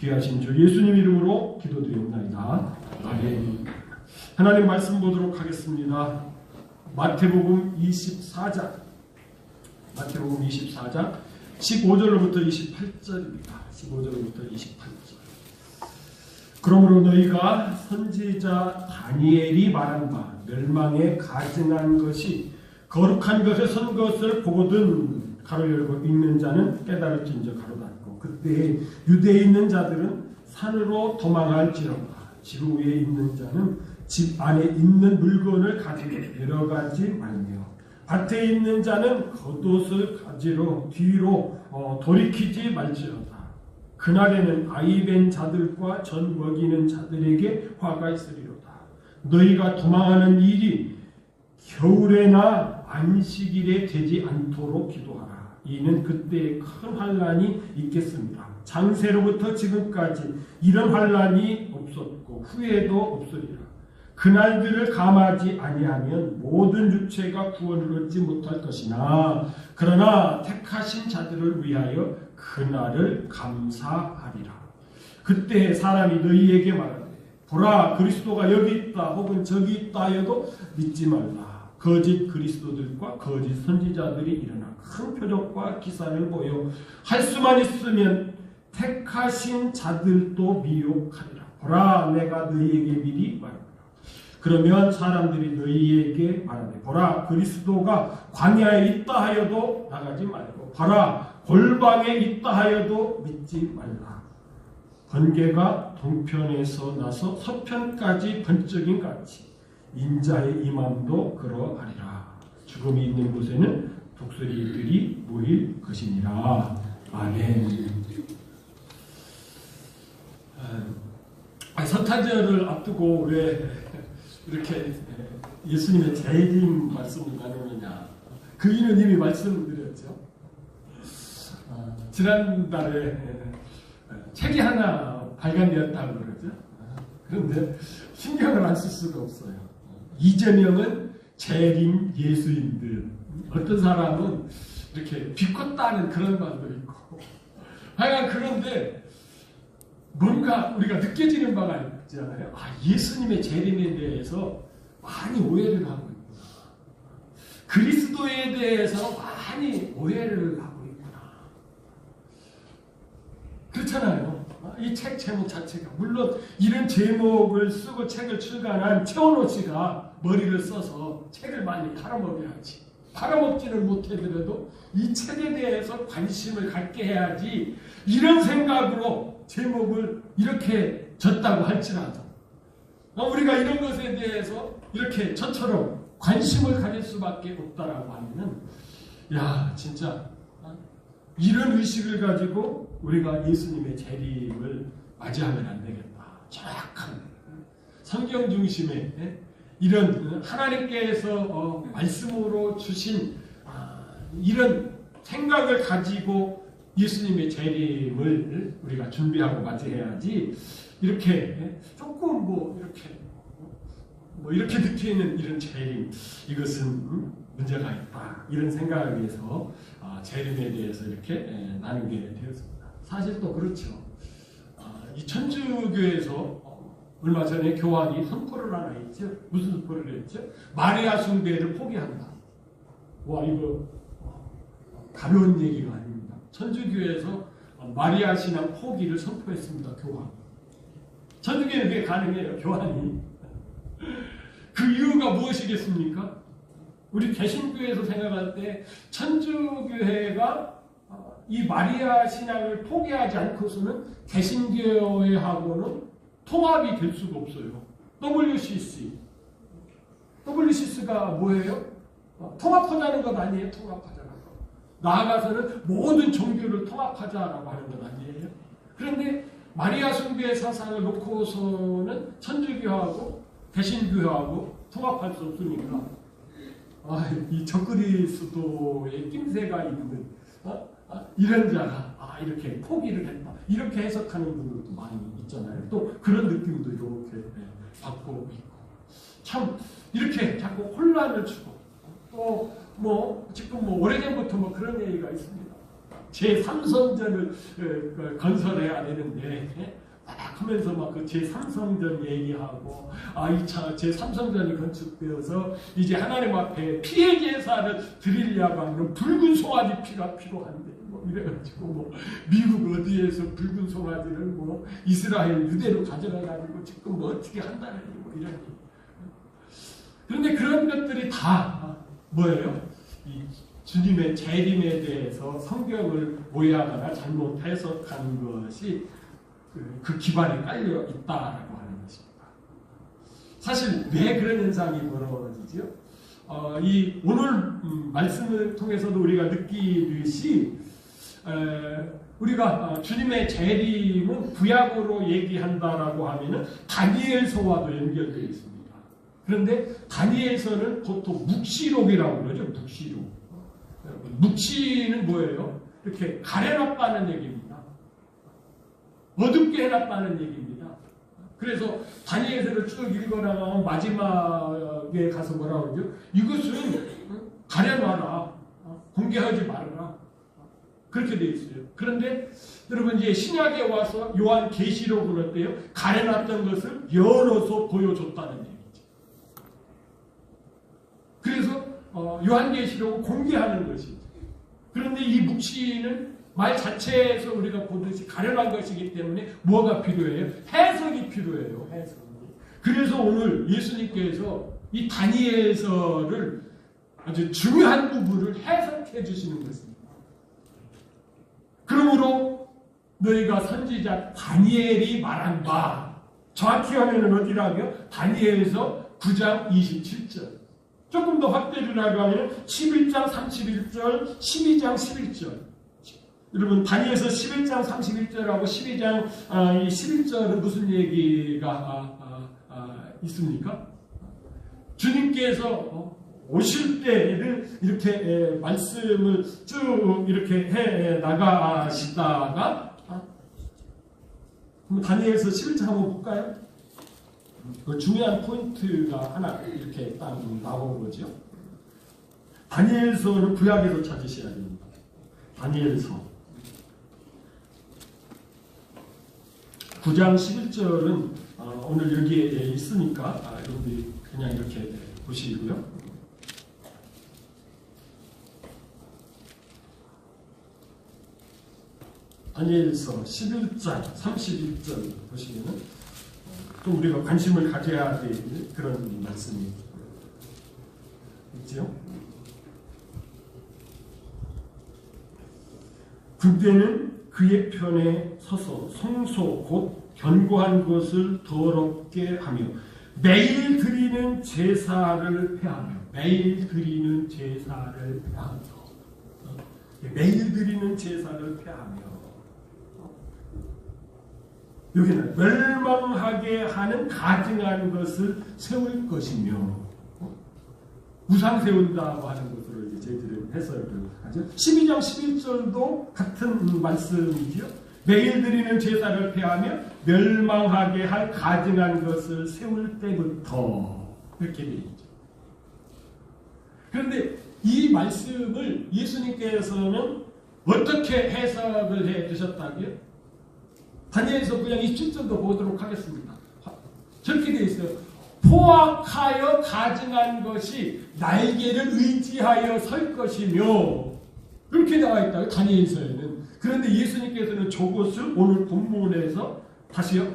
귀하신 주 예수님 이름으로 기도드리옵나이다. 아멘. 하나님 말씀 보도록 하겠습니다. 마태복음 24장 15절로부터 28절입니다. 15절로부터 28절. 그러므로 너희가 선지자 다니엘이 말한 바 멸망에 가증한 것이 거룩한 것에 선 것을 보거든 가로 열고 읽는 자는 깨달을진저 가로 닫고 그때에 유대에 있는 자들은 산으로 도망할지로다. 집 위에 있는 자는 집 안에 있는 물건을 가지고 내려가지 말며 밭에 있는 자는 겉옷을 가지러 뒤로 돌이키지 말지어다. 그날에는 아이 벤 자들과 젖 먹이는 자들에게 화가 있으리로다. 너희가 도망하는 일이 겨울에나 안식일에 되지 않도록 기도하라. 이는 그때에 큰 환란이 있겠습니다. 장세로부터 지금까지 이런 환란이 없었고 후에도 없으리라. 그날들을 감하지 아니하면 모든 육체가 구원을 얻지 못할 것이나 그러나 택하신 자들을 위하여 그날을 감사하리라. 그때 사람이 너희에게 말하되 보라 그리스도가 여기 있다 혹은 저기 있다 하여도 믿지 말라. 거짓 그리스도들과 거짓 선지자들이 일어나 큰 표적과 기사를 보여 할 수만 있으면 택하신 자들도 미혹하리라. 보라 내가 너희에게 미리 말하노라. 그러면 사람들이 너희에게 말하되 보라 그리스도가 광야에 있다 하여도 나가지 말고 보라 골방에 있다 하여도 믿지 말라. 번개가 동편에서 나서 서편까지 번쩍인 같이 인자의 임함도 그러하리라. 죽음이 있는 곳에는 독수리들이 모일 것이니라. 아멘. 서탄절을 앞두고 왜 이렇게 예수님의 재림 말씀을 나누느냐. 그 이유는 이미 말씀을 드렸죠. 지난달에 책이 하나 발간되었다고 그러죠. 그런데 신경을 안 쓸 수가 없어요. 이재명은 재림 예수인들. 어떤 사람은 이렇게 비꼬다는 그런 말도 있고. 하여간 그런데 뭔가 우리가 느껴지는 바가 있잖아요. 예수님의 재림에 대해서 많이 오해를 하고 있구나. 그리스도에 대해서 많이 오해를 하고 있구나. 그렇잖아요. 이 책 제목 자체가 물론 이런 제목을 쓰고 책을 출간한 최원호 씨가 머리를 써서 책을 많이 팔아먹여야지. 팔아먹지는 못하더라도 이 책에 대해서 관심을 갖게 해야지. 이런 생각으로 제목을 이렇게 졌다고 할지라도 우리가 이런 것에 대해서 이렇게 저처럼 관심을 가질 수밖에 없다라고 하면은 진짜 이런 의식을 가지고 우리가 예수님의 재림을 맞이하면 안 되겠다. 정확한 성경 중심의 이런 하나님께서 말씀으로 주신 이런 생각을 가지고 예수님의 재림을 우리가 준비하고 맞이해야지. 이렇게 조금 이렇게 느끼는 이런 재림, 이것은 문제가 있다. 이런 생각에서 재림에 대해서 이렇게 나누게 되었습니다. 사실 또 그렇죠. 이 천주교에서 얼마 전에 교황이 선포를 하나 했죠. 무슨 선포를 했죠? 마리아 숭배를 포기한다. 이거 가벼운 얘기가 아닙니다. 천주교에서 마리아 신앙 포기를 선포했습니다. 교황. 천주교는 그게 가능해요. 교황이. 그 이유가 무엇이겠습니까? 우리 개신교에서 생각할 때 천주교회가 이 마리아 신앙을 포기하지 않고서는 개신교회하고는 통합이 될 수가 없어요. WCC가 뭐예요? 통합하자는 것 아니에요? 통합하자는 것. 나아가서는 모든 종교를 통합하자라고 하는 것 아니에요? 그런데 마리아 숭배 사상을 놓고서는 천주교하고 개신교하고 통합할 수 없으니까 이 적그리스도의 낌새가 있는 이런 자가 이렇게 포기를 했다. 이렇게 해석하는 분들도 많이 있잖아요. 또 그런 느낌도 이렇게 받고 있고. 참 이렇게 자꾸 혼란을 주고 또 지금 오래전부터 그런 얘기가 있습니다. 제3성전을 건설해야 되는데 막 하면서 막 그 제3성전 얘기하고 이 제3성전이 건축되어서 이제 하나님 앞에 피해 제사를 드리려고 하면 붉은 송아지 피가 필요한데 뭐 이래가지고 뭐 미국 어디에서 붉은 송아지를 뭐 이스라엘 유대로 가져가가지고 지금 뭐 어떻게 한다는 뭐 이런. 그런데 그런 것들이 다 뭐예요? 이 주님의 재림에 대해서 성경을 오해하거나 잘못 해석한 것이 그 기반에 깔려 있다라고 하는 것입니다. 사실 왜 그런 현상이 벌어지죠? 이 오늘 말씀을 통해서도 우리가 느끼듯이 우리가 주님의 재림은 구약으로 얘기한다라고 하면은 다니엘서와도 연결되어 있습니다. 그런데 다니엘서는 보통 묵시록이라고 그러죠. 묵시록. 묵시는 뭐예요? 이렇게 가려놨다는 얘기입니다. 어둡게 해놨다는 얘기입니다. 그래서 다니엘서를 쭉 읽어나가면 마지막에 가서 뭐라고 그러죠? 이것은 가려놔라. 공개하지 말아라. 그렇게 되어 있어요. 그런데 여러분 이제 신약에 와서 요한 계시록은 어때요? 가려놨던 것을 열어서 보여줬다는 얘기죠. 그래서 요한 계시록은 공개하는 것이죠. 그런데 이 묵시는 말 자체에서 우리가 보듯이 가려난 것이기 때문에 뭐가 필요해요? 해석이 필요해요. 해석이. 그래서 오늘 예수님께서 이 다니엘서를 아주 중요한 부분을 해석해 주시는 것입니다. 그러므로 너희가 선지자 다니엘이 말한 바, 정확히 하면 어디라고요? 다니엘서 9장 27절. 조금 더 확대를 하면 11장 31절, 12장 11절. 여러분 다니엘서 11장 31절하고 12장 11절은 무슨 얘기가 있습니까? 주님께서 오실 때를 이렇게 말씀을 쭉 이렇게 해 나가시다가 다니엘서 11장 한번 볼까요? 그 중요한 포인트가 하나 이렇게 딱 나오는 거죠. 다니엘서는 구약에서 찾으셔야 됩니다. 다니엘서 9장 11절은 오늘 여기에 있으니까 여러분들이 그냥 이렇게 보시고요. 다니엘서 11장 31절 보시면은 또 우리가 관심을 가져야 될 그런 말씀이 있죠. 그때는 그의 편에 서서 성소 곧 견고한 것을 더럽게 하며 매일 드리는 제사를 폐하며 매일 드리는 제사를 폐하며 매일 드리는 제사를 폐하며 여기는 멸망하게 하는 가증한 것을 세울 것이며 우상 세운다고 하는 것으로 이제 저희들은 해석을 하죠. 12장 11절도 같은 말씀이죠. 매일 드리는 제사를 폐하며 멸망하게 할 가증한 것을 세울 때부터 이렇게 되어 있죠. 그런데 이 말씀을 예수님께서는 어떻게 해석을 해 주셨다고요? 다니엘서 9장 27절도 보도록 하겠습니다. 저렇게 되어 있어요. 포악하여 가증한 것이 날개를 의지하여 설 것이며 그렇게 나와 있다고 다니엘서에는. 그런데 예수님께서는 저것을 오늘 본문에서 다시요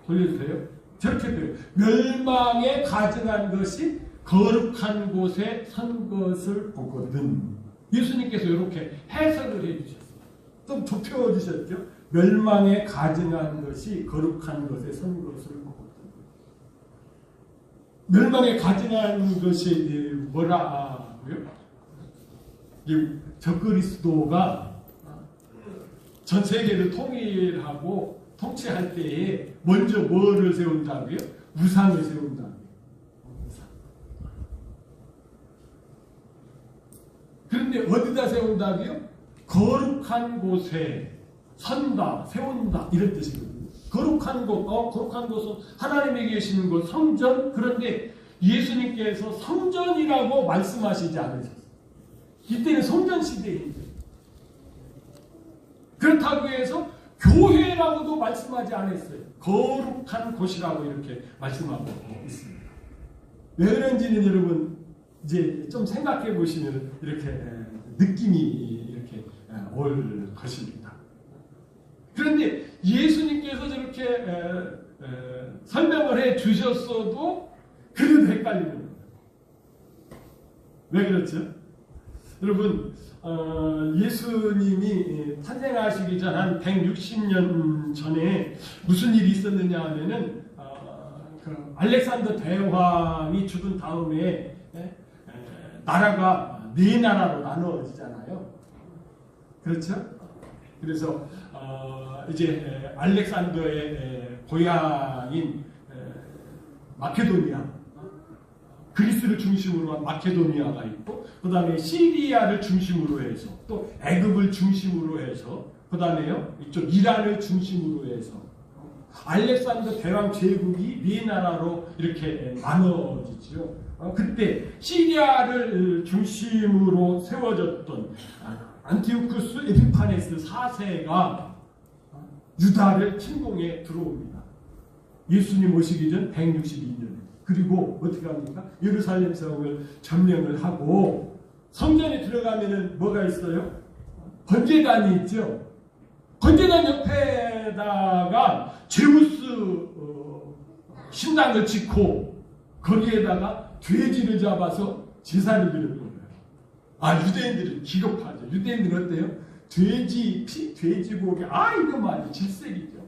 돌려주세요. 저렇게 돼요. 멸망에 가증한 것이 거룩한 곳에 선 것을 보거든. 예수님께서 이렇게 해석을 해주셨어요. 좀 좁혀주셨죠. 멸망에 가증한 것이 거룩한 것에 선 것을 보거든. 멸망에 가증한 것이 뭐라고요? 적그리스도가 전 세계를 통일하고 통치할 때에 먼저 뭐를 세운다고요? 우상을 세운다고요. 우상. 그런데 어디다 세운다고요? 거룩한 곳에 선다, 세운다 이런 뜻이거든요. 거룩한 곳, 거룩한 곳은 하나님이 계시는 곳, 성전. 그런데 예수님께서 성전이라고 말씀하시지 않으셨어요. 이때는 성전 시대입니다. 그렇다고 해서 교회라고도 말씀하지 않았어요. 거룩한 곳이라고 이렇게 말씀하고 있습니다. 왜 그런지는 여러분 이제 좀 생각해 보시면 이렇게 느낌이 이렇게 올 것입니다. 그런데 예수님께서 저렇게 설명을 해 주셨어도 그래도 헷갈리는 거예요. 왜 그렇죠? 여러분 예수님이 탄생하시기 전 한 160년 전에 무슨 일이 있었느냐 하면은 그 알렉산더 대왕이 죽은 다음에 나라가 네 나라로 나누어지잖아요. 그렇죠? 그래서 이제 알렉산더의 고향인 마케도니아, 그리스를 중심으로 한 마케도니아가 있고, 그 다음에 시리아를 중심으로 해서, 또 애굽을 중심으로 해서, 그 다음에요 이쪽 이란을 중심으로 해서 알렉산더 대왕 제국이 네 나라로 이렇게 나눠지죠. 그때 시리아를 중심으로 세워졌던 안티오쿠스 에피파네스 4세가 유다를 침공해 들어옵니다. 예수님 오시기 전 162년. 그리고 어떻게 합니까? 예루살렘 성을 점령을 하고 성전에 들어가면은 뭐가 있어요? 번제단이 있죠. 번제단 옆에다가 제우스 신당을 짓고 거기에다가 돼지를 잡아서 제사를 드렸던 거예요. 유대인들은 기겁하죠. 유대인들은 어때요? 돼지 피, 돼지고기, 이거 말이야 질색이죠.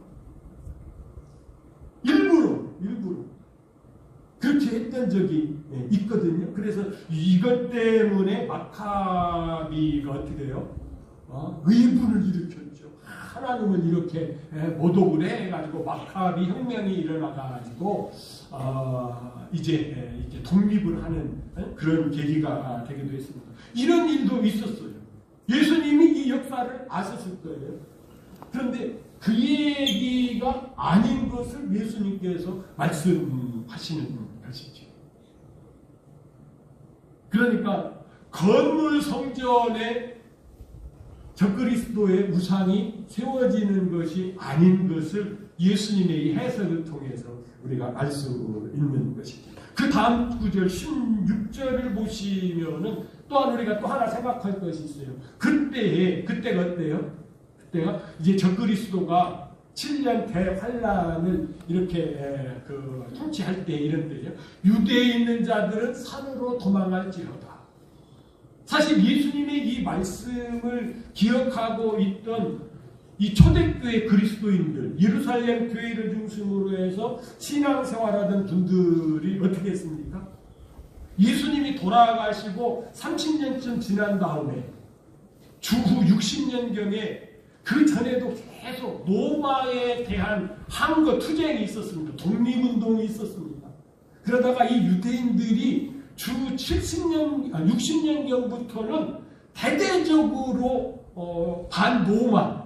일부러 그렇게 했던 적이 있거든요. 그래서 이것 때문에 마카비가 어떻게 돼요? 의분을 일으켰죠. 하나님은 이렇게 모독을 해가지고 마카비 혁명이 일어나가지고 이제 독립을 하는 그런 계기가 되기도 했습니다. 이런 일도 있었어요. 예수님이 이 역사를 아셨을 거예요. 그런데 그 얘기가 아닌 것을 예수님께서 말씀하시는 것이죠. 그러니까 건물 성전에 적그리스도의 우상이 세워지는 것이 아닌 것을 예수님의 해석을 통해서 우리가 알 수 있는 것이죠. 그 다음 구절 16절을 보시면은 또한 우리가 또 하나 생각할 것이 있어요. 그때가 어때요? 그때가 이제 적그리스도가 7년 대환란을 이렇게 통치할 때 이런 때예요. 유대에 있는 자들은 산으로 도망할지어다. 사실 예수님의 이 말씀을 기억하고 있던 이 초대교회 그리스도인들, 예루살렘 교회를 중심으로 해서 신앙생활하던 분들이 어떻게 했습니까? 예수님이 돌아가시고 30년쯤 지난 다음에 주후 60년경에 그 전에도 계속 로마에 대한 항거 투쟁이 있었습니다. 독립운동이 있었습니다. 그러다가 이 유대인들이 주 60년경부터는 대대적으로 반로마,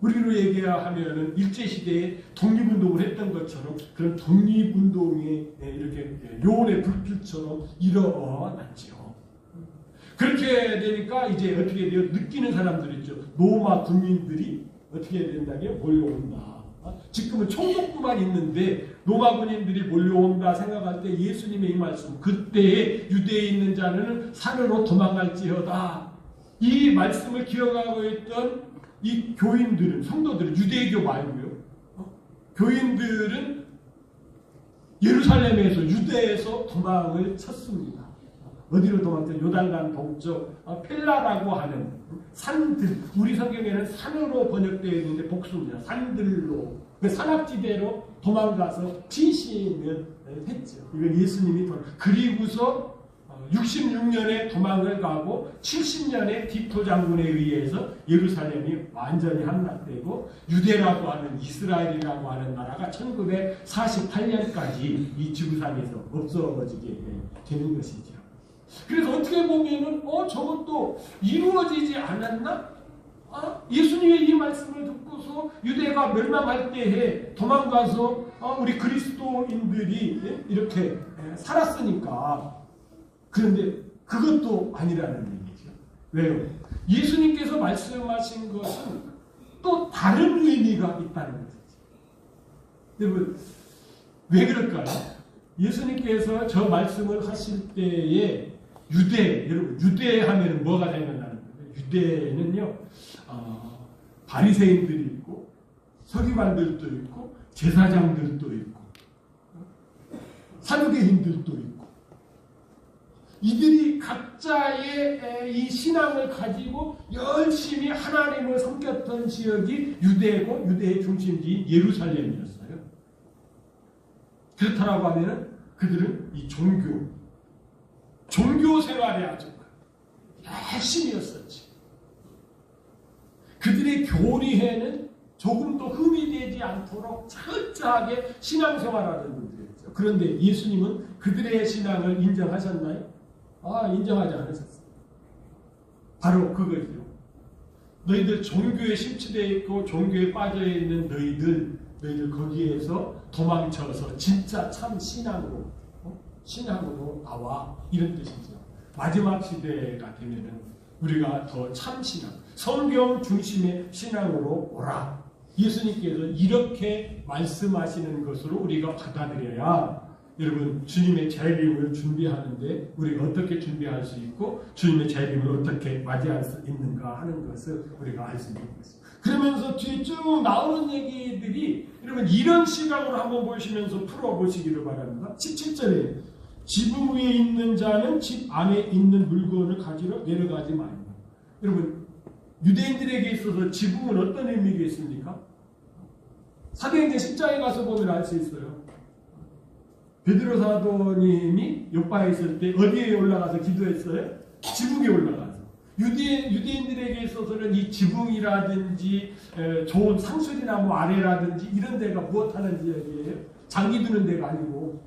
우리로 얘기하면은 일제시대에 독립운동을 했던 것처럼 그런 독립운동이 이렇게 요원의 불길처럼 일어났죠. 그렇게 되니까 이제 어떻게 돼요? 느끼는 사람들 있죠. 로마 군인들이 어떻게 된다면 몰려온다. 지금은 총독부만 있는데 로마 군인들이 몰려온다 생각할 때 예수님의 이 말씀, 그때에 유대에 있는 자는 산으로 도망갈지어다. 이 말씀을 기억하고 있던 이 교인들은, 성도들은, 유대교 말고요, 교인들은 예루살렘에서, 유대에서 도망을 쳤습니다. 어디로 도망쳤죠? 요단강 동쪽 펠라라고 하는 산들, 우리 성경에는 산으로 번역되어 있는데 복수입니다. 산들로, 그 산악지대로 도망가서 피신을 했죠. 이건 예수님이 그리고서 66년에 도망을 가고 70년에 디토 장군에 의해서 예루살렘이 완전히 함락되고 유대라고 하는, 이스라엘이라고 하는 나라가 1948년까지 이 지구상에서 없어지게 되는 것이죠. 그래서 어떻게 보면은 저것도 이루어지지 않았나? 예수님의 이 말씀을 듣고서 유대가 멸망할 때에 도망가서 우리 그리스도인들이 이렇게 살았으니까. 그런데 그것도 아니라는 얘기죠. 왜요? 예수님께서 말씀하신 것은 또 다른 의미가 있다는 거죠. 여러분, 왜 그럴까요? 예수님께서 저 말씀을 하실 때에 여러분, 유대하면 뭐가 생각나는 거예요? 유대는요, 바리새인들이 있고, 서기관들도 있고, 제사장들도 있고, 사두개인들도 있고, 이들이 각자의 이 신앙을 가지고 열심히 하나님을 섬겼던 지역이 유대고 유대의 중심지인 예루살렘이었어요. 그렇다라고 하면은 그들은 이 종교 생활에 아주 열심히 했었지. 그들의 교리에는 조금도 흠이 되지 않도록 철저하게 신앙생활하는 분들이었죠. 그런데 예수님은 그들의 신앙을 인정하셨나요? 인정하지 않으셨어요. 바로 그거죠. 너희들 종교에 심취되어 있고 종교에 빠져있는 너희들 거기에서 도망쳐서 진짜 참 신앙으로 나와, 이런 뜻이죠. 마지막 시대가 되면은 우리가 더 참 신앙, 성경 중심의 신앙으로 오라. 예수님께서 이렇게 말씀하시는 것으로 우리가 받아들여야 여러분, 주님의 재림을 준비하는데 우리가 어떻게 준비할 수 있고 주님의 재림을 어떻게 맞이할 수 있는가 하는 것을 우리가 알 수 있는 것입니다. 그러면서 뒤에 쭉 나오는 얘기들이 여러분 이런 시각으로 한번 보시면서 풀어보시기를 바랍니다. 17절에 지붕 위에 있는 자는 집 안에 있는 물건을 가지러 내려가지 말라. 여러분, 유대인들에게 있어서 지붕은 어떤 의미가 있습니까? 사도행전 10장에 가서 보면 알 수 있어요. 베드로 사도님이 요파에 있을 때 어디에 올라가서 기도했어요? 지붕에 올라가서. 유대인들에게 있어서는 이 지붕이라든지 좋은 상수리나무 아래라든지 이런 데가 무엇하는 지역이에요? 장기 두는 데가 아니고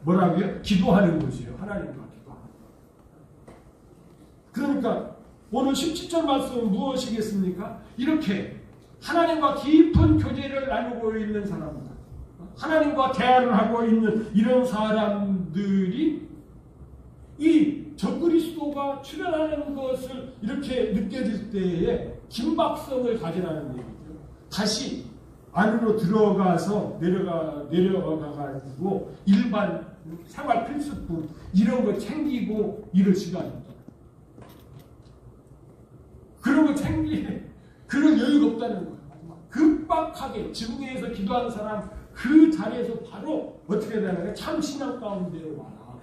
뭐라고요? 기도하는 곳이에요. 하나님과 기도하는 곳. 그러니까 오늘 17절 말씀은 무엇이겠습니까? 이렇게 하나님과 깊은 교제를 나누고 있는 사람들, 하나님과 대화를 하고 있는 이런 사람들이 이 적그리스도가 출현하는 것을 이렇게 느껴질 때에 긴박성을 가지라는 얘기죠. 다시 안으로 들어가서 내려가가지고 일반 생활 필수품 이런 거 챙기고 이럴 시간입니다. 그런 거 그런 여유가 없다는 거예요. 급박하게 지붕에서 기도하는 사람 그 자리에서 바로 어떻게 되나요? 참 신앙 가운데 와라.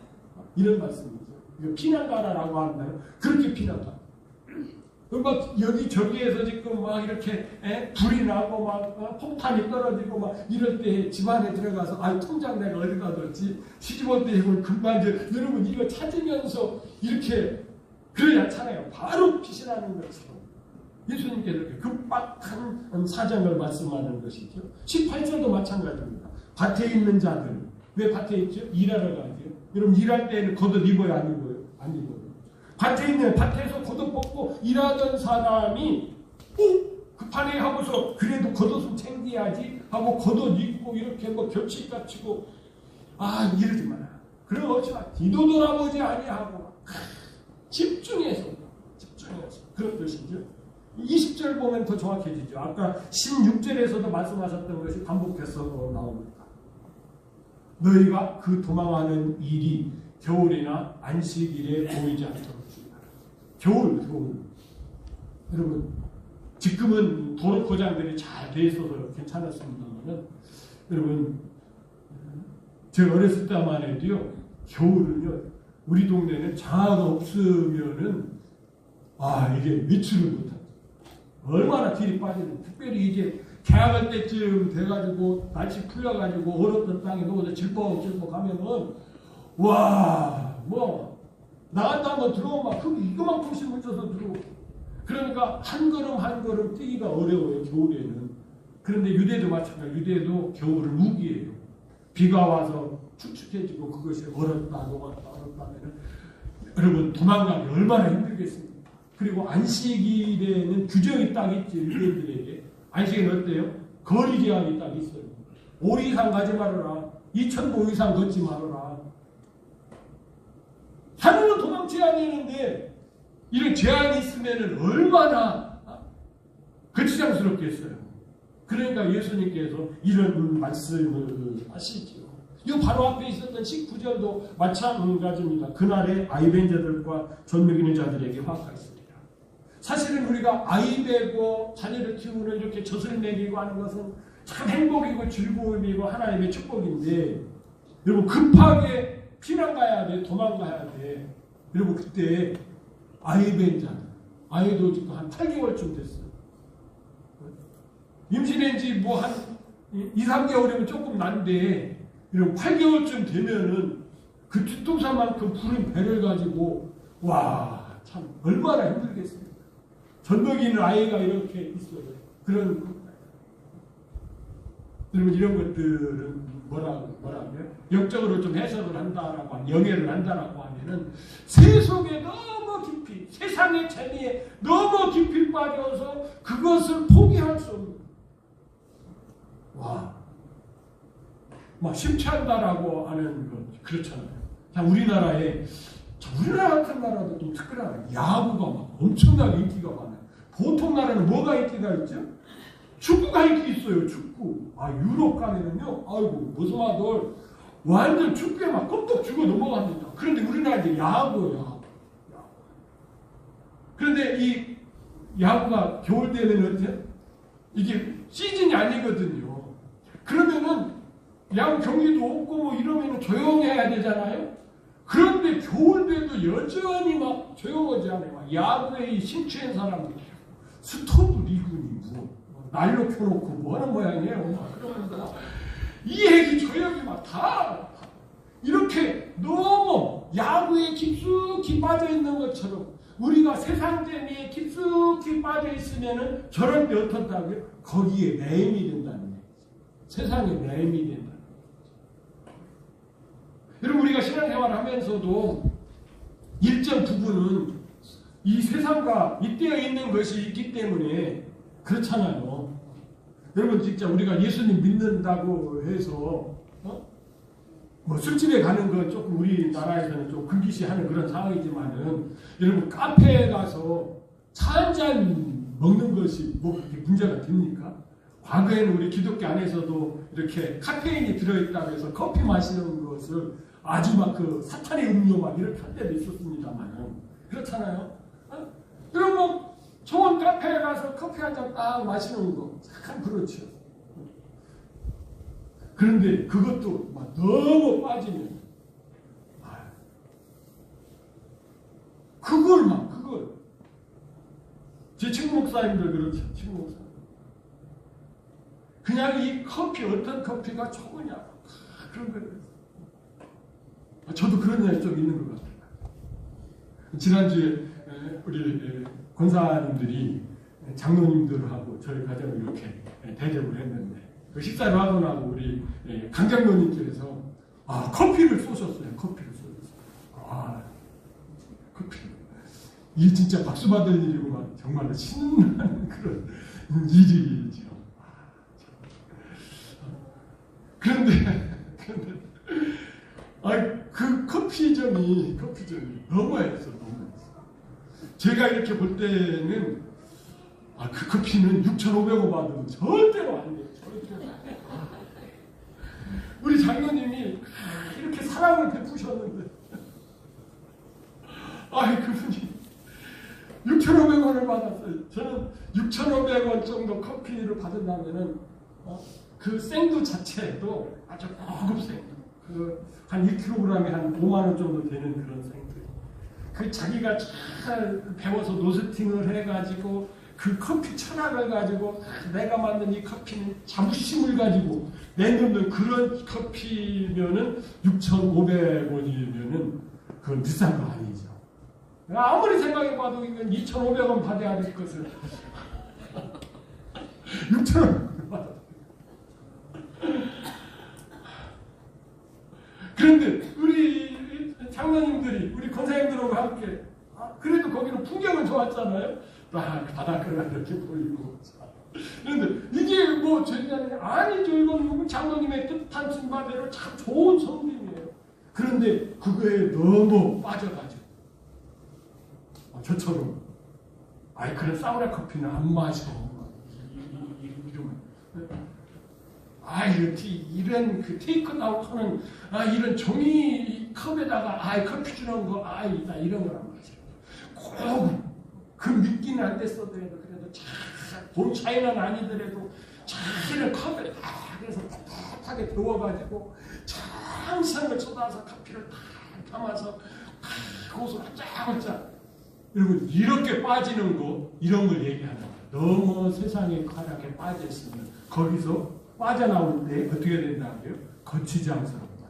이런 말씀이죠. 이거 피난가라라고 한다요. 그렇게 피난가. 막 여기저기에서 지금 막 이렇게 불이 나고 막 폭탄이 떨어지고 막 이럴 때 집안에 들어가서 통장 내가 어디 가뒀지? 시집올 때 이걸 금방 여러분 이거 찾으면서 이렇게 그러지 않잖아요. 바로 피신하는 것처럼. 예수님께서 이렇게 급박한 사정을 말씀하는 것이죠. 18절도 마찬가지입니다. 밭에 있는 자들. 왜 밭에 있죠? 일하러 가죠. 여러분 일할 때는 겉옷 입어요? 안 입어요? 안 입어요. 밭에서 겉옷 벗고 일하던 사람이 급하네 하고서 그래도 겉옷은 챙겨야지 하고 겉옷 입고 이렇게 뭐 겹치 갖추고 이러지 마라. 그러지 마. 뒤도돌아보지 아니하고 집중해서 그런 뜻이죠. 20절 보면 더 정확해지죠. 아까 16절에서도 말씀하셨던 것이 반복해서 나옵니다. 너희가 그 도망하는 일이 겨울이나 안식일에 보이지 않도록 겨울. 여러분, 지금은 도로 포장들이 잘 돼 있어서 괜찮았습니다만 여러분, 제가 어렸을 때만 해도요, 겨울은요, 우리 동네는 장화가 없으면은 이게 외출을 못합니다. 얼마나 길이 빠지는, 특별히 이제 개학할 때쯤 돼가지고 날씨 풀려가지고 얼었던 땅에 누워서 질퍽질퍽 하면은 나갔다 한번 들어오면 흙이 이거만큼씩 묻혀서 들어오고, 그러니까 한 걸음 뛰기가 어려워요 겨울에는. 그런데 유대도 마찬가지. 유대도 겨울은 우기예요. 비가 와서 축축해지고 그것이 얼었다 하면은 여러분 도망가기 얼마나 힘들겠습니까? 그리고 안식일에는 규정이 딱 있지. 유대인들에게 안식일은 어때요? 거리 제한이 딱 있어요. 5리 이상 가지 말아라. 2,000보 이상 걷지 말아라. 하늘은 도망쳐야 되는데 이런 제한이 있으면 얼마나 거추장스럽겠어요. 그러니까 예수님께서 이런 말씀을 하시죠. 이 바로 앞에 있었던 19절도 마찬가지입니다. 그날에 아이벤자들과 존먹이는 자들에게 화가 있으리라. 사실은 우리가 아이 베고 자녀를 키우는 이렇게 젖을 먹이고 하는 것은 참 행복이고 즐거움이고 하나님의 축복인데, 여러분 급하게 피난 가야 돼, 도망가야 돼. 여러분 그때 아이벤자들, 아이도 지금 한 8개월쯤 됐어요. 임신한 지 뭐 한 2, 3개월이면 조금 난데, 이런 8개월쯤 되면은 그 뒷동산만큼 푸른 배를 가지고, 와, 참 얼마나 힘들겠습니까? 젖먹이는 아이가 이렇게 있어요. 그런, 여러분 이런 것들은 뭐라고요? 영적으로 좀 해석을 한다라고 하면, 영해를 한다라고 하면은 세속에 너무 깊이, 세상의 재미에 너무 깊이 빠져서 그것을 포기할 수 없는, 와, 막 심취한다라고 하는 것 그렇잖아요. 자, 우리나라 같은 나라도 좀 특별하네. 야구가 막 엄청나게 인기가 많아요. 보통 나라는 뭐가 인기가 있죠? 축구가 인기 있어요. 축구. 아, 유럽 가면은요, 아이고 모스마들 완전 축구에 막 껌떡 죽어 넘어갑니다. 그런데 우리나라 이제 야구예요. 그런데 이 야구가 겨울 되면 어때? 이게 시즌이 아니거든요. 그러면은 야구 경기도 없고 뭐 이러면 조용해야 되잖아요. 그런데 겨울 돼도 여전히 막 조용하지 않아요. 막 야구에 심취한 사람들이 스토브 리그니 뭐 날로 켜놓고 뭐 하는 모양이에요. 그러면서 이 얘기 저 얘기 막 다 이렇게 너무 야구에 깊숙이 빠져 있는 것처럼 우리가 세상 재미에 깊숙이 빠져 있으면은 저럴 때 어떻다고요? 거기에 매임이 된다는 거예요. 세상에 매임이 된다. 여러분 우리가 신앙생활을 하면서도 일정 부분은 이 세상과 잇대어 있는 것이 있기 때문에 그렇잖아요. 여러분 진짜 우리가 예수님 믿는다고 해서 뭐 술집에 가는 건 조금 우리나라에서는 좀 금기시하는 그런 상황이지만은 여러분 카페에 가서 차 한 잔 먹는 것이 뭐 그렇게 문제가 됩니까? 과거에는 우리 기독교 안에서도 이렇게 카페인이 들어있다고 해서 커피 마시는 것을 아주 막 그 사탄의 음료 막 이렇게 할 때도 있었습니다만은 그렇잖아요. 그럼 뭐 좋은 카페에 가서 커피 한 잔 딱 마시는 거 참 그렇죠. 그런데 그것도 막 너무 빠지면 그걸 제 친구 목사님들 그렇죠. 친구 목사 그냥 이 커피 어떤 커피가 좋으냐 그런 거예요. 저도 그런 날이 좀 있는 것 같아요. 지난주에 우리 권사님들이 장로님들하고 저희 가정을 이렇게 대접을 했는데 그 식사를 하고 나고 우리 강장로님께서 커피를 쏘셨어요. 커피를 쏘셨어요. 커피. 이게 진짜 박수 받을 일이고 정말로 신나는 그런 일이죠. 그런데 그 커피점이 너무했어. 제가 이렇게 볼 때는 그 커피는 6,500원 받으면 절대로 안 돼요. 우리 장로님이 이렇게 사랑을 베푸셨는데 그분이 6,500원을 받았어요. 저는 6,500원 정도 커피를 받은다면은 그 생두 자체도 아주 고급 생두, 한 1kg에 한 5만 원 정도 되는 그런 생두. 그 자기가 잘 배워서 노스팅을 해가지고 그 커피 철학을 가지고 내가 만든 이 커피는 자부심을 가지고 내놓는 그런 커피면은 6,500원이면은 그건 비싼 거 아니죠. 아무리 생각해봐도 이건 2,500원 받아야 될 것을 6,000원 받아. 그런데 우리 장로님들이 우리 권사님들하고 함께 그래도 거기는 풍경은 좋았잖아요. 바닷가가 이렇게 보이고. 그런데 이게 뭐 죄냐니 아니죠. 이건 장로님의 뜻한 순간대로 참 좋은 성김이에요. 그런데 그거에 너무 빠져가지고 저처럼 그런 사우나 커피는 안 마셔. 이런 그 테이크아웃 하는 이런 종이 컵에다가 커피 주는 거 나 이런 걸 안 마셔. 꼭 그 믿기는 안 됐어도 그래도 돈 차이는 아니더라도 이런 컵에 그래서 따뜻하게 데워가지고 항상을 쏟아서 커피를 다 담아서 거기서 쫙쫙 여러분 이렇게 빠지는 거 이런 걸 얘기하는 거예요. 너무 세상의 쾌락에 빠졌으면 거기서 빠져나올 때 어떻게 된다고요? 거치장스럽다.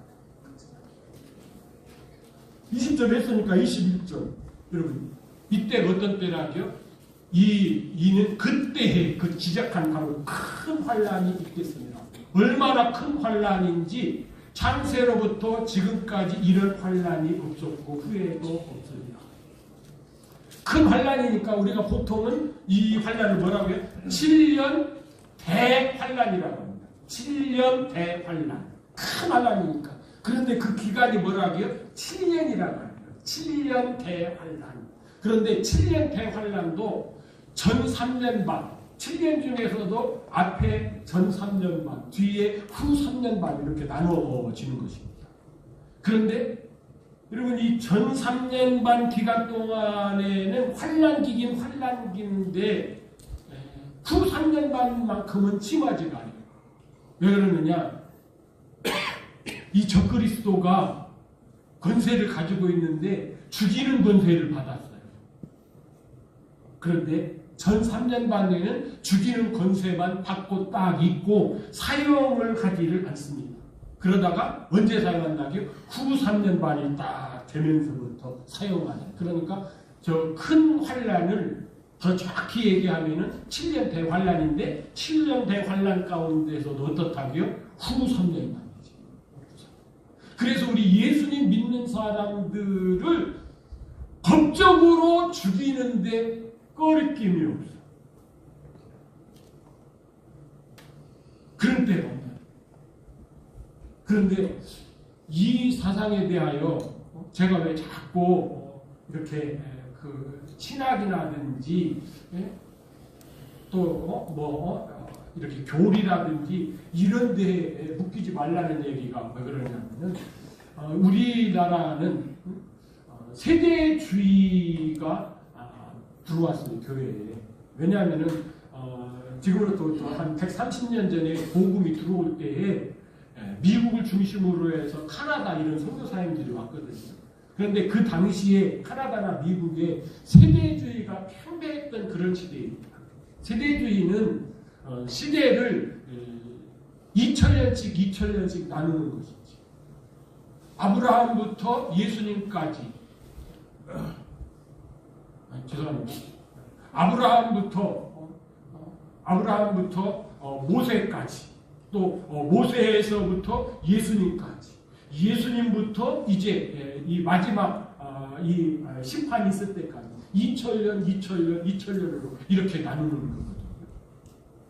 20절 했으니까 21절 여러분 이때가 어떤 때라고요? 이는 그때에 그 지적한 바로 큰 환란이 있겠습니다. 얼마나 큰 환란인지 창세로부터 지금까지 이런 환란이 없었고 후에도 없습니다. 큰 환란이니까 우리가 보통은 이 환란을 뭐라고 해요? 7년 대환란이라고 합니다. 7년 대환란. 큰 환란이니까. 그런데 그 기간이 뭐라고 해요? 7년이라고 합니다. 7년 대환란. 그런데 7년 대환란도 전 3년 반, 7년 중에서도 앞에 전 3년 반, 뒤에 후 3년 반 이렇게 나누어지는 것입니다. 그런데 여러분 이 전 3년 반 기간 동안에는 환란기긴 환란기인데 후 3년 반만큼은 심하지가 않아요. 왜 그러느냐? 이 적그리스도가 권세를 가지고 있는데 죽이는 권세를 받았어요. 그런데 전 3년 반에는 죽이는 권세만 받고 딱 있고 사용을 하지를 않습니다. 그러다가 언제 사용한다고요? 후 3년 반이 딱 되면서부터 사용하는. 그러니까 저 큰 환란을 더 정확히 얘기하면은 7년 대환란인데 7년 대환란 가운데서도 어떻다고요? 후 3년 반이지. 그래서 우리 예수님 믿는 사람들을 법적으로 죽이는데 꺼리낌이 없어. 그런 때가 없다. 그런데 이 사상에 대하여 제가 왜 자꾸 이렇게 그 신학이라든지 또 이렇게 교리라든지 이런 데에 묶이지 말라는 얘기가 왜 그러냐면은 우리나라는 세대주의가 들어왔어요, 교회에. 왜냐하면은 지금으로부터 한 130년 전에 복음이 들어올 때에 미국을 중심으로 해서 카나다 이런 선교사님들이 왔거든요. 그런데 그 당시에 카나다나 미국에 세대주의가 팽배했던 그런 시대입니다. 세대주의는 시대를 2000년씩 나누는 것이지. 아브라함부터 예수님까지 죄송합니다. 아브라함부터 모세까지 또 모세에서부터 예수님까지 예수님부터 이제 이 마지막 이 심판이 있을 때까지 2000년으로 이렇게 나누는 거거든요.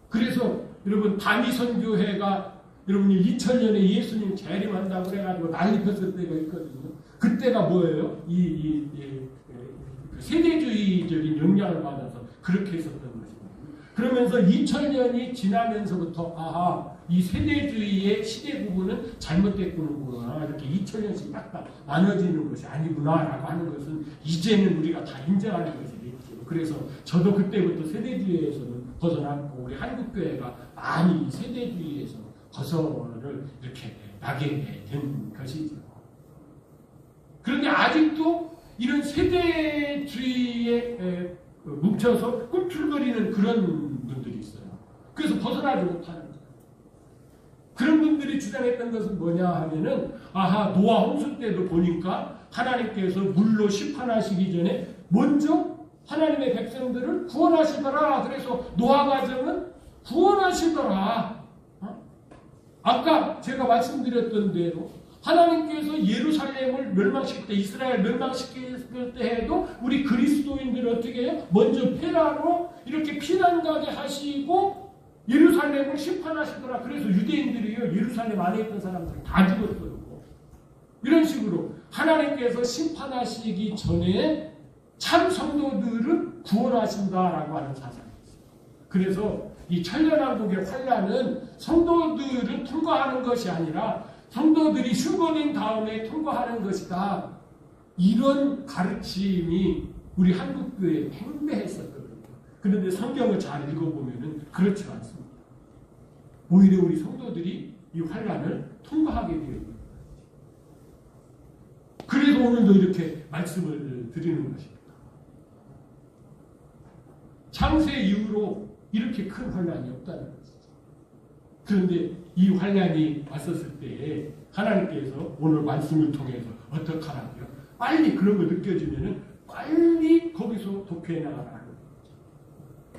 그래서 여러분 단위 선교회가 여러분이 2000년에 예수님 재림한다고 그래가지고 난리 폈을 때가 있거든요. 그때가 뭐예요? 세대주의적인 영향을 받아서 그렇게 했었던 것입니다. 그러면서 2000년이 지나면서부터 이 세대주의의 시대 구분은 잘못됐구나. 이렇게 2000년씩 딱딱 나눠지는 것이 아니구나라고 하는 것은 이제는 우리가 다 인정하는 것이겠죠. 그래서 저도 그때부터 세대주의에서는 벗어났고 우리 한국교회가 많이 세대주의에서 벗어를 이렇게 나게 된 것이죠. 그런데 아직도 이런 세대주의에 뭉쳐서 꿈틀거리는 그런 분들이 있어요. 그래서 벗어나지 못하는 거예요. 그런 분들이 주장했던 것은 뭐냐 하면은 노아 홍수 때도 보니까 하나님께서 물로 심판하시기 전에 먼저 하나님의 백성들을 구원하시더라. 그래서 노아 가정은 구원하시더라. 아까 제가 말씀드렸던 대로 하나님께서 예루살렘을 멸망시킬 때, 이스라엘 멸망시킬 때 해도 우리 그리스도인들을 어떻게 해요? 먼저 페라로 이렇게 피난 가게 하시고 예루살렘을 심판하시더라. 그래서 유대인들이요, 예루살렘 안에 있던 사람들 다 죽었어요. 이런 식으로 하나님께서 심판하시기 전에 참 성도들은 구원하신다라고 하는 사상이 있어요. 그래서 이 천년왕국의 환란은 성도들은 통과하는 것이 아니라 성도들이 휴거인 다음에 통과하는 것이다. 이런 가르침이 우리 한국교회에 팽배했었거든요. 그런데 성경을 잘 읽어보면 그렇지 않습니다. 오히려 우리 성도들이 이 환란을 통과하게 되어 있는 거예요. 그래서 오늘도 이렇게 말씀을 드리는 것입니다. 창세 이후로 이렇게 큰 환란이 없다는 것이죠. 그런데 이 환란이 왔었을 때에 하나님께서 오늘 말씀을 통해서 어떻게 하라고요? 빨리 그런 거 느껴지면은 빨리 거기서 도피해 나가라.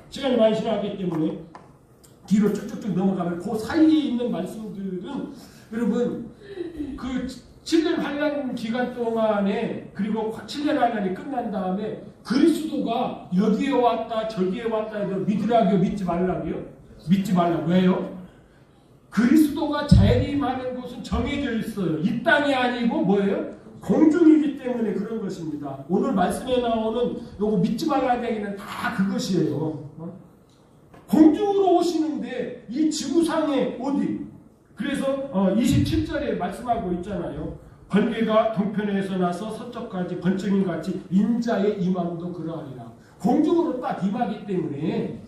시간이 많이 지나기 때문에 뒤로 쭉쭉쭉 넘어가면 그 사이에 있는 말씀들은 여러분 그 7년 환란 기간 동안에 그리고 7년 환란이 끝난 다음에 그리스도가 여기에 왔다 저기에 왔다 해도 믿으라고요? 믿지 말라고요? 믿지 말라고. 왜요? 그리스도가 재림하는 곳은 정해져 있어요. 이 땅이 아니고 뭐예요? 공중이기 때문에 그런 것입니다. 오늘 말씀에 나오는 요거 믿지 말라는 얘기는 다 그것이에요. 공중으로 오시는데 이 지구상에 어디? 그래서 27절에 말씀하고 있잖아요. 번개가 동편에서 나서 서쪽까지 번쩍임같이 인자의 임함도 그러하리라. 공중으로 딱 임하기 때문에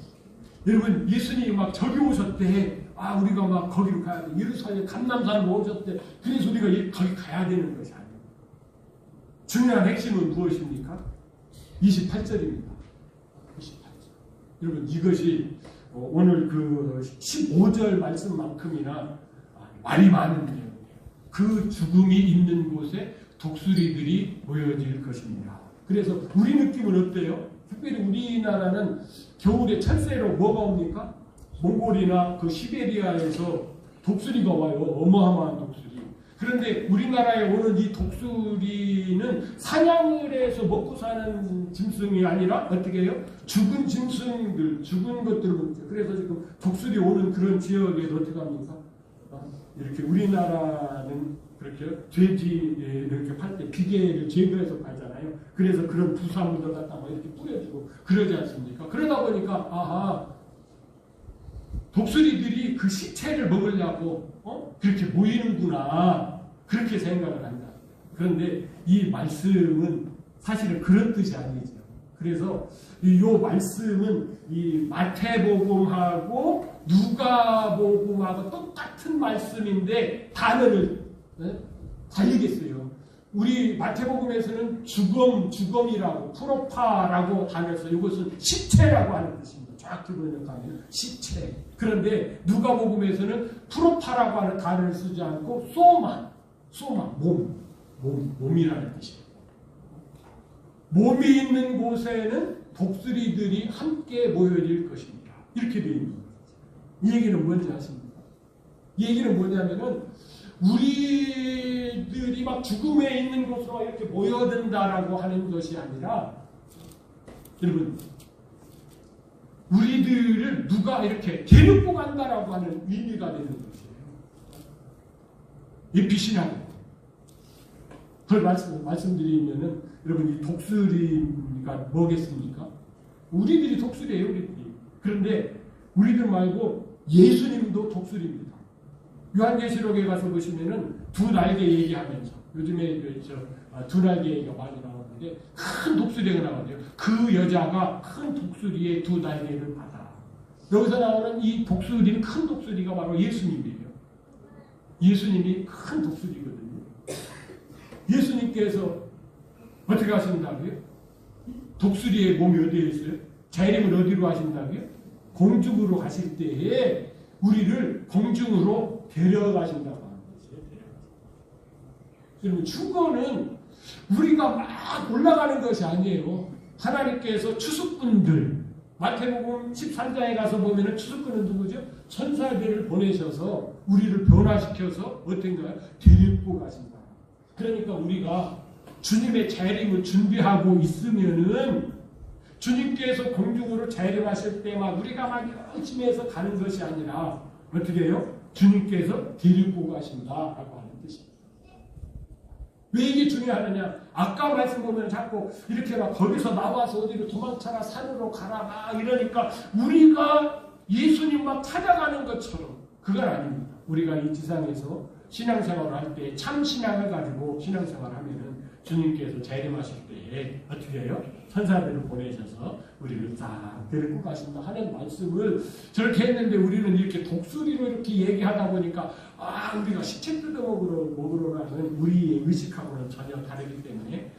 여러분 예수님이 막 저기 오셨대. 아 우리가 막 거기로 가야 돼. 예루살렘 감람산으로 오셨대. 그래서 우리가 거기 가야 되는 것이 아니에요. 중요한 핵심은 무엇입니까? 28절입니다. 28절. 여러분 이것이 오늘 그 15절 말씀만큼이나 말이 많은 내용이에요. 그 죽음이 있는 곳에 독수리들이 모여질 것입니다. 그래서 우리 느낌은 어때요? 특별히 우리나라는 겨울에 철새로 뭐가 옵니까? 몽골이나 그 시베리아에서 독수리가 와요. 어마어마한 독수리. 그런데 우리나라에 오는 이 독수리는 사냥을 해서 먹고 사는 짐승이 아니라 어떻게 해요? 죽은 짐승들, 죽은 것들을 먹죠. 그래서 지금 독수리 오는 그런 지역에서 어떻게 합니까? 이렇게 우리나라는 그렇게 돼지를 이렇게 팔 때 비계를 제거해서 팔잖아요. 그래서 그런 부산물을 갖다 막 이렇게 뿌려주고 그러지 않습니까? 그러다 보니까 아하 독수리들이 그 시체를 먹으려고 그렇게 모이는구나 그렇게 생각을 한다. 그런데 이 말씀은 사실은 그런 뜻이 아니죠. 그래서 이 말씀은 이 마태복음하고 누가복음하고 똑같은 말씀인데 단어를 다르겠어요. 우리 마태복음에서는 죽음이라고 프로파라고 단어를 써요. 이것은 시체라고 하는 뜻입니다. 정확히 번역하면 시체. 그런데 누가복음에서는 프로파라고 하는 단어를 쓰지 않고 소마, 몸이라는 뜻이에요. 몸이 있는 곳에는 독수리들이 함께 모여질 것입니다. 이렇게 되어 있는 거죠. 이 얘기는 뭔지 아십니까? 이 얘기는 뭐냐면은 우리들이 막 죽음에 있는 곳으로 이렇게 모여든다라고 하는 것이 아니라 여러분 우리들을 누가 이렇게 데리고 간다라고 하는 의미가 되는 것이에요. 이 빛이라고. 그걸 말씀드리면은 여러분 이 독수리가 뭐겠습니까? 우리들이 독수리예요, 우리들이. 그런데 우리들 말고 예수님도 독수리입니다. 요한계시록에 가서 보시면은 두 날개 얘기하면서 요즘에 두 날개 얘기가 많이 나오는데 큰 독수리가 나오는데요. 그 여자가 큰 독수리의 두 날개를 받아. 여기서 나오는 이 독수리는 큰 독수리가 바로 예수님이에요. 예수님이 큰 독수리거든요. 예수님께서 어떻게 하신다고요? 독수리의 몸이 어디에 있어요? 재림을 어디로 하신다고요? 공중으로 가실 때에 우리를 공중으로 데려가신다고 하는 것이에요. 그러면 축원은 우리가 막 올라가는 것이 아니에요. 하나님께서 추수꾼들, 마태복음 13장에 가서 보면은 추수꾼은 누구죠? 천사들을 보내셔서 우리를 변화시켜서 어떤가요? 데리고 가신다. 그러니까 우리가 주님의 재림을 준비하고 있으면은 주님께서 공중으로 재림하실 때 막 우리가 막 열심히 해서 가는 것이 아니라 어떻게 해요? 주님께서 데리고 가신다라고 하는 뜻입니다. 왜 이게 중요하느냐? 아까 말씀 보면 자꾸 이렇게 막 거기서 나와서 어디로 도망쳐라, 산으로 가라, 막 이러니까 우리가 예수님 막 찾아가는 것처럼 그건 아닙니다. 우리가 이 지상에서 신앙생활을 할 때 참 신앙을 가지고 신앙생활을 하면은 주님께서 재림하실 때에 어떻게 해요? 천사들을 보내셔서 우리를 딱 데리고 가신다 하는 말씀을 저렇게 했는데 우리는 이렇게 독수리로 이렇게 얘기하다 보니까 우리가 시체 뜯어먹으러라는 우리의 의식하고는 전혀 다르기 때문에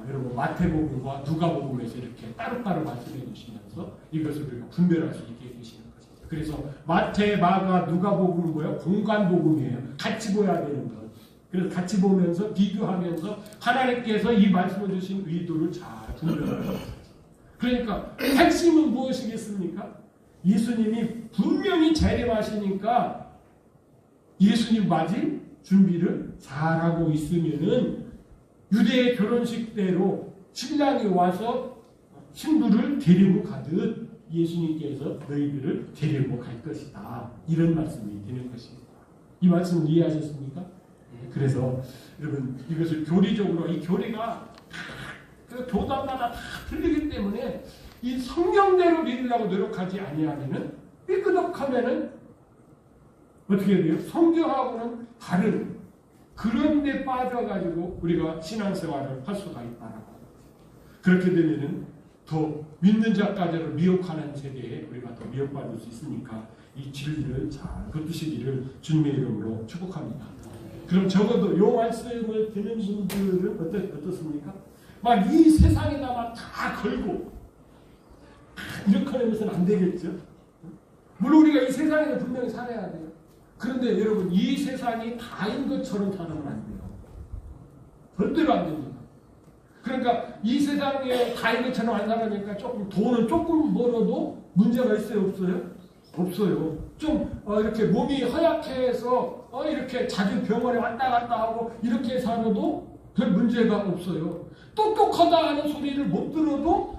여러분 마태복음과 누가복음에서 이렇게 따로따로 말씀해 주시면서 이것을 우리가 분별할 수 있게 해주시는 것이죠. 그래서 마태, 마가, 누가복음은 뭐예요? 공간복음이에요. 같이 보야 되는 것. 그래서 같이 보면서 비교하면서 하나님께서 이 말씀을 주신 의도를 잘 분별하는 거죠. 그러니까 핵심은 무엇이겠습니까? 예수님이 분명히 재림하시니까 예수님 맞이 준비를 잘하고 있으면은 유대의 결혼식 때로 신랑이 와서 신부를 데리고 가듯 예수님께서 너희들을 데리고 갈 것이다. 이런 말씀이 되는 것입니다. 이 말씀 이해하셨습니까? 그래서 여러분 이것을 교리적으로 이 교리가 그 교단마다 다 틀리기 때문에 이 성경대로 믿으려고 노력하지 아니하면은 삐끄덕하면은 어떻게 돼요? 성경하고는 다른 그런 데 빠져가지고 우리가 신앙생활을 할 수가 있다라고. 그렇게 되면은 더 믿는 자까지를 미혹하는 세대에 우리가 더 미혹받을 수 있으니까 이 진리를 잘 붙드시기를 주님의 이름으로 축복합니다. 그럼 적어도 이 말씀을 듣는 분들은 어떻습니까? 막 이 세상에다 막 다 걸고 이렇게 하면서는 안 되겠죠? 물론 우리가 이 세상에서 분명히 살아야 돼요. 그런데 여러분 이 세상이 다인 것처럼 살아면 안 돼요. 절대로 안 됩니다. 그러니까 이 세상에 다인 것처럼 안 살아니까 돈을 조금 벌어도 문제가 있어요? 없어요? 없어요. 좀 이렇게 몸이 허약해서 이렇게 자주 병원에 왔다 갔다 하고 이렇게 살아도 별 문제가 없어요. 똑똑하다 하는 소리를 못 들어도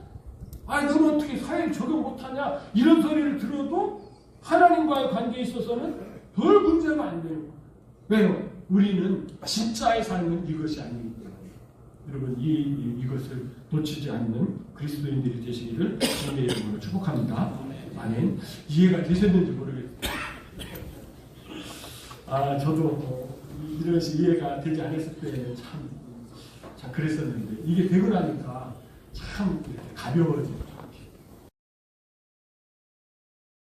너는 어떻게 사회에 적용 못하냐 이런 소리를 들어도 하나님과의 관계에 있어서는 별 문제가 안 돼요. 왜요? 우리는 진짜의 삶은 이것이 아니기 때문에 여러분 이것을 놓치지 않는 그리스도인들이 되시기를 주님의 이름으로 축복합니다. 아멘. 이해가 되셨는지 모르겠어요. 저도 이런 식 이해가 되지 않았을 때는 참 그랬었는데 이게 되고 나니까 참 가벼워져요.